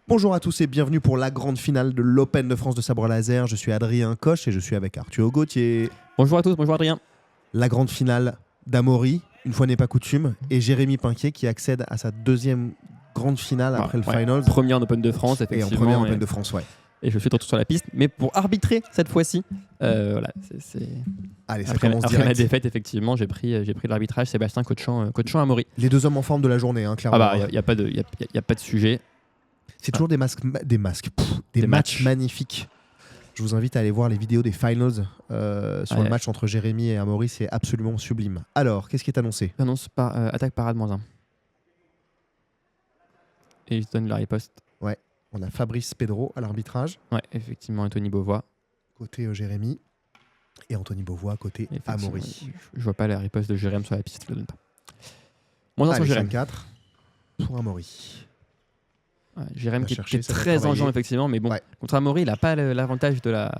Bonjour à tous et bienvenue pour la grande finale de l'Open de France de sabre laser. Je suis Adrien Coche et je suis avec Arthur Gauthier. Bonjour à tous, bonjour Adrien. La grande finale d'Amaury, une fois n'est pas coutume, et Jérémy Pinquier qui accède à sa deuxième grande finale après le Finals. Premier en Open de France, Et effectivement. en premier en Open de France, ouais. Et je suis de retour sur la piste, mais pour arbitrer cette fois-ci. Voilà, Allez, ça après commence ma direct. défaite, effectivement, j'ai pris l'arbitrage Sébastien Coachant Amaury. Les deux hommes en forme de la journée, hein, clairement. Ah bah, il n'y a pas de sujet. C'est toujours des matchs magnifiques. Je vous invite à aller voir les vidéos des Finals sur le match entre Jérémy et Amaury, c'est absolument sublime. Alors, qu'est-ce qui est annoncé ? Annonce par attaque parade -1. Et il se donne la riposte. Ouais, on a Fabrice Pedro à l'arbitrage. Ouais, effectivement, Anthony Beauvois. Côté Jérémy. Et Anthony Beauvois côté Amaury. Je vois pas la riposte de Jérémy sur la piste, je le donne pas. -1 sur Jérémy. 5-4 pour Amaury. Ouais, Jérémy qui est ça va très travailler. enjouant, effectivement, mais bon, contre Amaury, il n'a pas l'avantage de la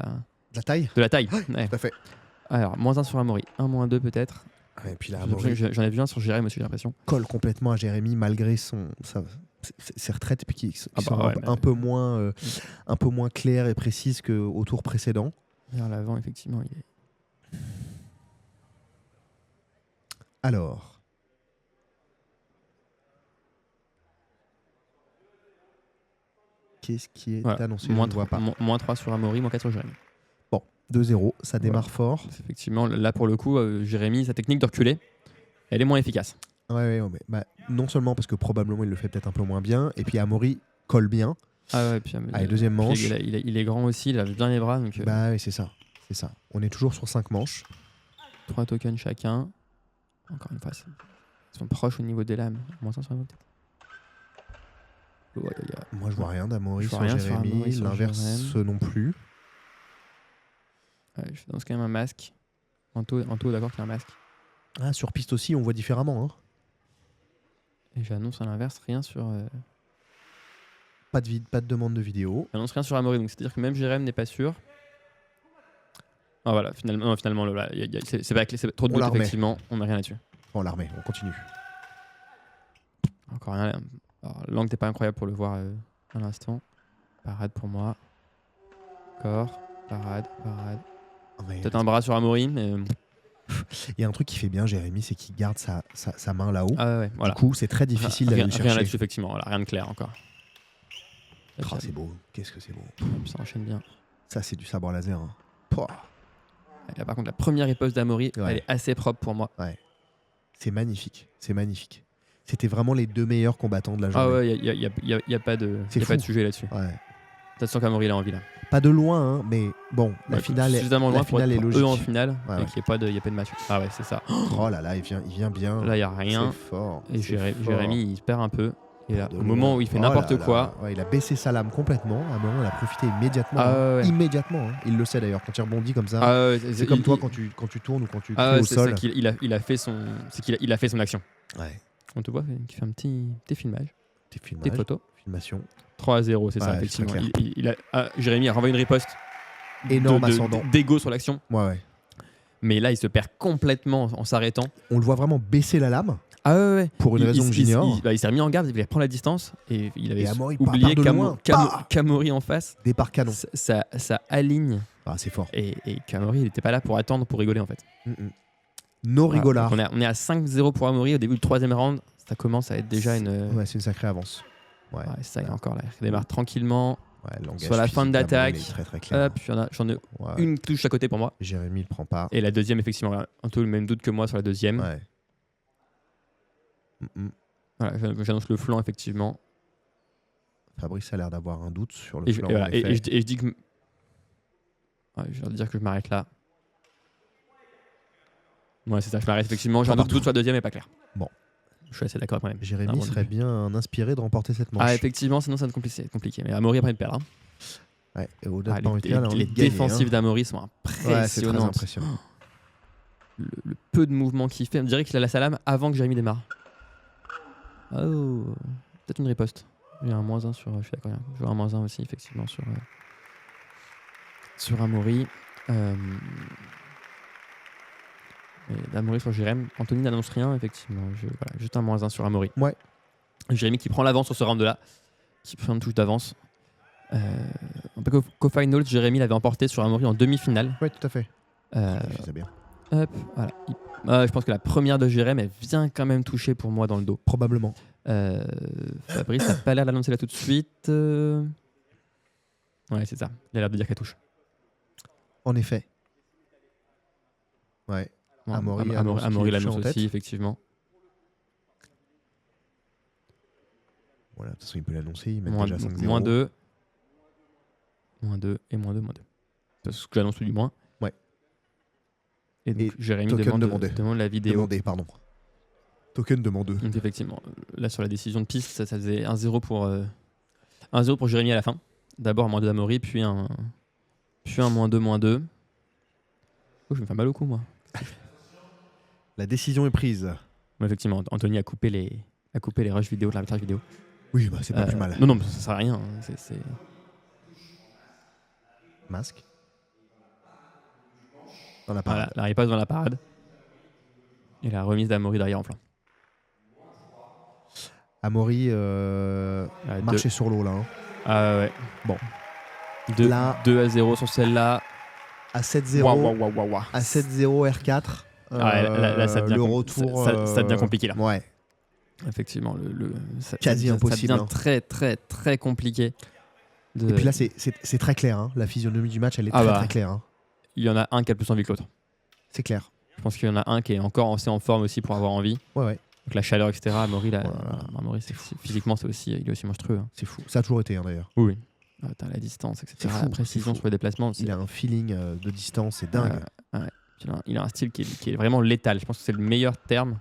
taille. De la taille. Ouais. Tout à fait. Alors, -1 sur Amaury, 1 -2 peut-être. Ouais, et puis là, Amaury J'en ai vu un sur Jérémy aussi, j'ai l'impression. colle complètement à Jérémy malgré ses retraites qui sont ouais, un peu moins claires et précises qu'au tour précédent. Vers l'avant, effectivement, il est... Alors. Qu'est-ce qui est annoncé ? Je ne vois pas. -3 sur Amaury, -4 sur Jérémy. Bon, 2-0, ça démarre fort. Effectivement, là pour le coup, Jérémy, sa technique de reculer, elle est moins efficace. Ouais, mais non seulement parce que probablement il le fait peut-être un peu moins bien, et puis Amaury colle bien. Ah ouais, puis allez, deuxième manche. Il est grand aussi, il a bien les bras. Donc, bah oui, c'est ça. On est toujours sur 5 manches. 3 tokens chacun. Encore une fois, ils sont proches au niveau des lames. -1 sur Amaury. Moi je vois rien d'Amaury sur Amaury Jérémy, sur l'inverse non plus. Ouais, je lance quand même un masque. Anto d'accord qu'il y a un masque. Ah, sur piste aussi, on voit différemment. Hein. Et j'annonce à l'inverse rien sur... Pas de demande de vidéo. J'annonce rien sur Amaury, donc c'est-à-dire que même Jérémy n'est pas sûr. Ah voilà, finalement c'est trop de doute, effectivement, on n'a rien là-dessus. On la remet, on continue. Encore rien. Alors, l'angle n'était pas incroyable pour le voir à l'instant. Parade pour moi. Corps, parade. Peut-être un bras sur Amaury, mais... Il y a un truc qui fait bien Jérémy, c'est qu'il garde sa main là-haut. Ah ouais, voilà. Du coup, c'est très difficile d'aller le chercher. Rien là-dessus, effectivement. Voilà, rien de clair encore. Oh, c'est beau. Qu'est-ce que c'est beau. Ça enchaîne bien. Ça, c'est du sabre laser. Hein. Là, par contre, la première riposte d'Amaury, elle est assez propre pour moi. Ouais. C'est magnifique. C'était vraiment les deux meilleurs combattants de la journée. Ah ouais, il n'y a pas de sujet là-dessus. Ouais. Attention qu'Amaury il a envie là. Pas de loin, hein, mais bon, la finale est logique. Eux en finale, ouais. et qu'il n'y a pas de match. Ah ouais, c'est ça. Oh là là, il vient bien. Là, il n'y a rien. C'est fort. Et Jérémy, il se perd un peu. Et là, au moment où il fait n'importe quoi... Ouais, il a baissé sa lame complètement. À un moment, il a profité immédiatement. Ouais. Immédiatement. Hein. Il le sait d'ailleurs, quand il rebondit comme ça. C'est comme toi quand tu tournes ou quand tu es au sol. Il a fait son action. Ouais. On te voit qui fait un petit filmage. Des photos. Filmation. 3-0, c'est ça, effectivement. Jérémy a renvoyé une riposte énorme ascendant d'ego sur l'action. Ouais. Mais là, il se perd complètement en s'arrêtant. On le voit vraiment baisser la lame. Ah ouais. Pour une raison que j'ignore. Il s'est remis en garde, il voulait reprendre la distance et il avait oublié qu'Amaury en face. Départ canon. Ça aligne. Ah, c'est fort. Et qu'Amaury, il n'était pas là pour attendre, pour rigoler en fait. No rigolard. On est à 5-0 pour Amaury au début du troisième round. Ça commence à être déjà une... Ouais, c'est une sacrée avance. Ouais, ça, il y a encore là. Il démarre tranquillement. Ouais, sur la fin de l'attaque. Très clair. Hop, j'en ai une touche à côté pour moi. Jérémy le prend pas. Et la deuxième, effectivement, un peu le même doute que moi sur la deuxième. Ouais. Voilà, j'annonce le flanc, effectivement. Fabrice a l'air d'avoir un doute sur le flanc. Et je dis que... Ouais, je vais dire que je m'arrête là. Ouais, c'est ça, je m'arrête, effectivement. J'ai un doute sur la deuxième et pas clair. Bon. Je suis assez d'accord avec moi-même. Jérémy serait bien inspiré de remporter cette manche. Ah, effectivement, sinon ça va être compliqué. Mais Amaury après de perdre. Ouais, et les défensives d'Amaury sont impressionnantes. Ouais, c'est très impressionnant. Le peu de mouvement qu'il fait, on dirait qu'il a la salame avant que Jérémy démarre. Oh, peut-être une riposte. Il y a un -1 sur... Je suis d'accord, il y a un -1 aussi, effectivement, sur Amaury. Amaury sur Jérémy. Anthony n'annonce rien, effectivement. Juste un -1 sur Amaury. Ouais. Jérémy qui prend l'avance sur ce round-là. qui prend une touche d'avance. Qu'au final, Jérémy l'avait emporté sur Amaury en demi-finale. Ouais, tout à fait. C'est bien. Hop, voilà. Je pense que la première de Jérémy, elle vient quand même toucher pour moi dans le dos. Probablement. Fabrice n'a pas l'air d'annoncer là tout de suite. Ouais, c'est ça. Il a l'air de dire qu'elle touche. En effet. Ouais. Amaury l'annonce aussi, effectivement. Voilà, de toute façon, il peut l'annoncer. Il met déjà 5-0. Moins 2 et moins 2. C'est ce que j'annonce du moins. Ouais. Et donc, Jérémy demande la vidéo. Token demandé. Donc, effectivement, là, sur la décision de piste, ça faisait 1-0 pour Jérémy à la fin. D'abord un moins 2 d'Amaury, puis un moins 2. Oh, je me fais mal au cou, moi. La décision est prise. Ouais, effectivement, Anthony a coupé les rushs vidéo de l'arbitrage vidéo. Oui, bah c'est pas plus mal. Non, ça sert à rien. C'est... Masque. Dans la parade. Voilà, la ripasse dans la parade. Et la remise d'Amaury derrière en flanc. Amaury marchait sur l'eau là. Hein. Ah ouais. Bon. 2-0 sur celle-là. À 7-0. Wow. À 7-0 R4. Là, ça devient le retour. Ça devient compliqué là. Ouais. Effectivement, quasi impossible. Ça devient très très très compliqué. Et puis là, c'est très clair. Hein. La physionomie du match, elle est très claire. Hein. Il y en a un qui a plus envie que l'autre. C'est clair. Je pense qu'il y en a un qui est encore assez en forme aussi pour avoir envie. Ouais. Donc la chaleur, etc. Amaury, physiquement, il est aussi monstrueux. Hein. C'est fou. Ça a toujours été d'ailleurs. Oui. La distance, etc. La précision sur les déplacements. Il a un feeling de distance, c'est dingue. Il a un style qui est vraiment létal. Je pense que c'est le meilleur terme.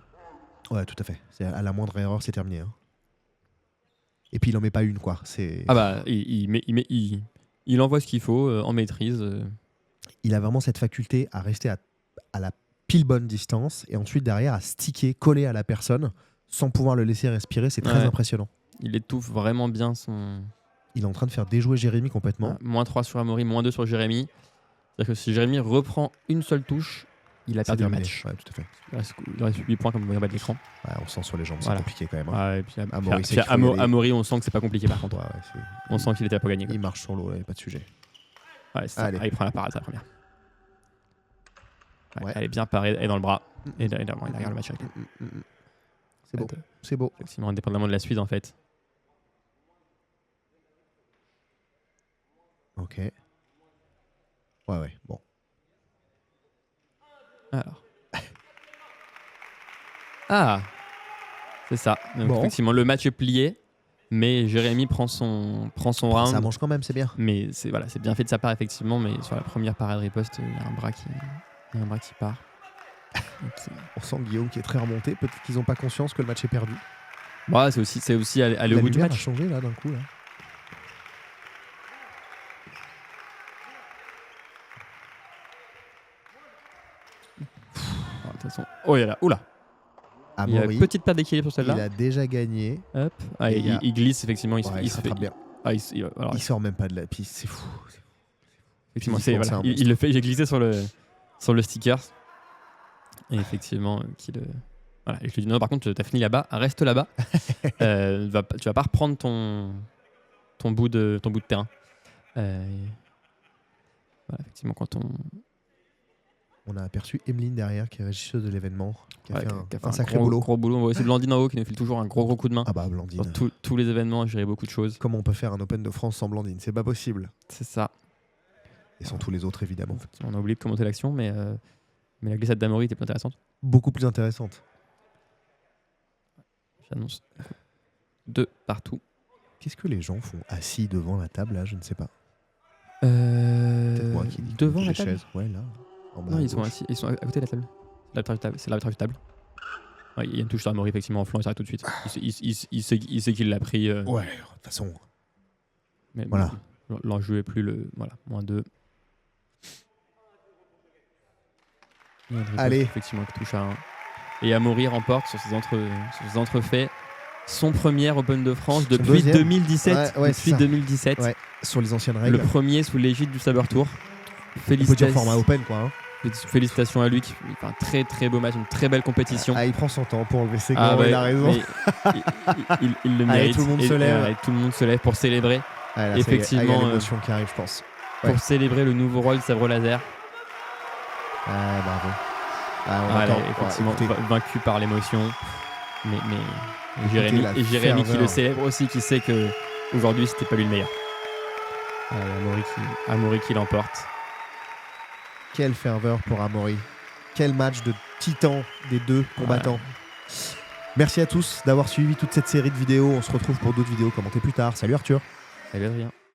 Ouais, tout à fait. À la moindre erreur, c'est terminé. Hein. Et puis il en met pas une, quoi. Il envoie ce qu'il faut en maîtrise. Il a vraiment cette faculté à rester à la pile bonne distance et ensuite derrière à sticker, coller à la personne sans pouvoir le laisser respirer. C'est très impressionnant. Il étouffe vraiment bien son... Il est en train de faire déjouer Jérémy complètement. Moins 3 sur Amaury, moins 2 sur Jérémy. C'est-à-dire que si Jérémy reprend une seule touche, il a perdu le match. Ouais, tout à fait. Il reste 8 points comme vous voyez en bas de l'écran. Ouais, on sent sur les jambes, c'est compliqué quand même. Hein. Et puis Amaury, on sent que c'est pas compliqué par contre. On sent qu'il était à pas gagner. Il marche sur l'eau, pas de sujet. Il prend la parade, c'est la première. Elle est bien parée, elle est dans le bras. Et il regarde le match avec elle. C'est beau. C'est beau. Effectivement, indépendamment de la suite en fait. Ok. Ouais, bon. Alors. C'est ça. Donc, effectivement, le match est plié, mais Jérémy prend son round. Ça mange quand même, c'est bien. Mais c'est bien fait de sa part, effectivement, mais sur la première parade riposte, il y a un bras qui part. On sent Guillaume qui est très remonté. Peut-être qu'ils n'ont pas conscience que le match est perdu. Bah, c'est aussi aller au bout du match. La lumière a changé là d'un coup. Là. Oh, il y a là. Oula. Amaury, il y a une petite perte d'équilibre sur celle-là. Il a déjà gagné. Hop. Il glisse effectivement. Il se fait bien. Il sort même pas de la piste. C'est fou. Effectivement, il le fait. J'ai glissé sur le sticker. Et effectivement, voilà. Et je lui dis non, par contre, tu as fini là-bas. Reste là-bas. Tu vas pas reprendre ton bout de terrain. Voilà, effectivement, quand on a aperçu Emeline derrière, qui est régisseuse de l'événement, qui a fait un sacré boulot. Gros boulot. On voit aussi Blandine en haut qui nous file toujours un gros coup de main. Ah bah Blandine. Sur tous les événements, gérer beaucoup de choses. Comment on peut faire un Open de France sans Blandine ? C'est pas possible. C'est ça. Et sans tous les autres, évidemment. On a oublié de commenter l'action, mais la glissade d'Amaury était plus intéressante. Beaucoup plus intéressante. J'annonce 2 partout. Qu'est-ce que les gens font assis devant la table, là ? Je ne sais pas. Peut-être moi qui dis devant la table. chaises. Ouais, là. Non, ils sont assis. Ils sont à côté de la table. C'est l'arbitrage du table. Ouais, il y a une touche sur Amaury, effectivement, en flanc, il s'arrête tout de suite. Il sait qu'il l'a pris. Ouais, de toute façon. Mais voilà. L'enjeu est plus le. Voilà, moins 2. Allez. Effectivement, qui touche à 1. Et Amaury remporte sur ses entrefaits son premier Open de France depuis 2017. Depuis 2017. Ouais, sur les anciennes règles. Le premier sous l'égide du Saber Tour. Félicitations. On peut dire format Open, quoi. Hein. Félicitations à lui, qui fait un très très beau match, une très belle compétition. Il prend son temps pour enlever ses gants, il a raison. Il le mérite. Tout le monde se lève. Tout le monde se lève pour célébrer. Effectivement, il y a l'émotion qui arrive, je pense. Pour célébrer le nouveau roi de sabre laser. Bravo. Effectivement, vaincu par l'émotion. Mais Jérémy qui le célèbre aussi, qui sait que aujourd'hui c'était pas lui le meilleur. Amaury qui l'emporte. Quelle ferveur pour Amaury. Quel match de titan des deux combattants. Merci à tous d'avoir suivi toute cette série de vidéos. On se retrouve pour d'autres vidéos commentées plus tard. Salut Arthur. Salut Adrien.